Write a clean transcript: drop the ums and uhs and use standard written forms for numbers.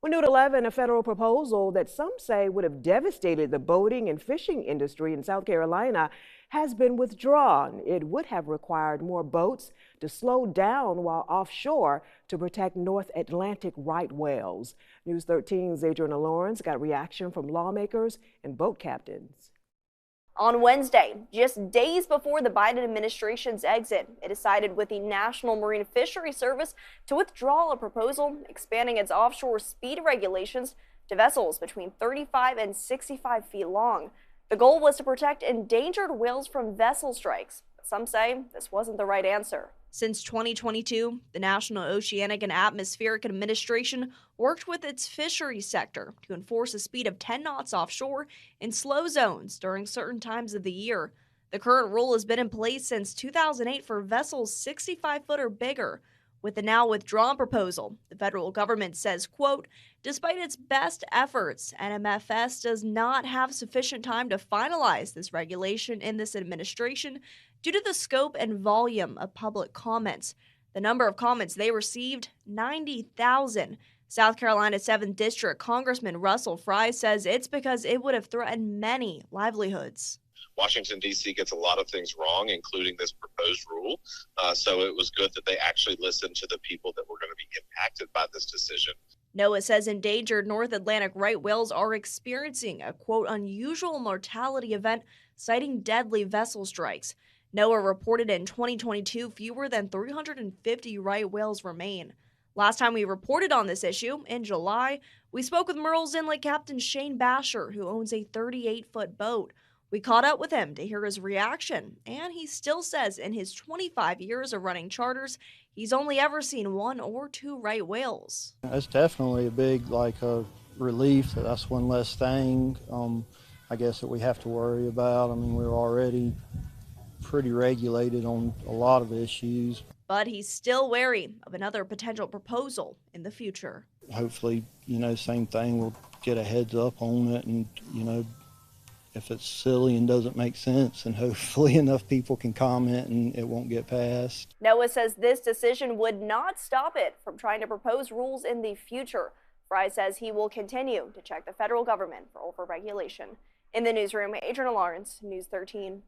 Well, New at 11, a federal proposal that some say would have devastated the boating and fishing industry in South Carolina has been withdrawn. It would have required more boats to slow down while offshore to protect North Atlantic right whales. News 13's Adriana Lawrence got reaction from lawmakers and boat captains. On Wednesday, just days before the Biden administration's exit, it decided with the National Marine Fisheries Service to withdraw a proposal expanding its offshore speed regulations to vessels between 35 and 65 feet long. The goal was to protect endangered whales from vessel strikes. Some say this wasn't the right answer. Since 2022, the National Oceanic and Atmospheric Administration worked with its fisheries sector to enforce a speed of 10 knots offshore in slow zones during certain times of the year. The current rule has been in place since 2008 for vessels 65 foot or bigger. With the now withdrawn proposal, the federal government says, quote, despite its best efforts, NMFS does not have sufficient time to finalize this regulation in this administration due to the scope and volume of public comments. The number of comments they received, 90,000. South Carolina's 7th District Congressman Russell Fry says it's because it would have threatened many livelihoods. Washington, D.C. gets a lot of things wrong, including this proposed rule. So it was good that they actually listened to the people that were going to be impacted by this decision. NOAA says endangered North Atlantic right whales are experiencing a, quote, unusual mortality event, citing deadly vessel strikes. NOAA reported in 2022 fewer than 350 right whales remain. Last time we reported on this issue, in July, we spoke with Myrtle's Inlet Captain Shane Basher, who owns a 38-foot boat. We caught up with him to hear his reaction, and he still says in his 25 years of running charters, he's only ever seen 1 or 2 right whales. It's definitely a big, a relief that that's one less thing, I guess, that we have to worry about. I mean, we're already pretty regulated on a lot of issues. But he's still wary of another potential proposal in the future. Hopefully, same thing, we'll get a heads up on it, and, if it's silly and doesn't make sense, and hopefully enough people can comment and it won't get passed. NOAA says this decision would not stop it from trying to propose rules in the future. Fry says he will continue to check the federal government for overregulation. In the newsroom, Adriana Lawrence, News 13.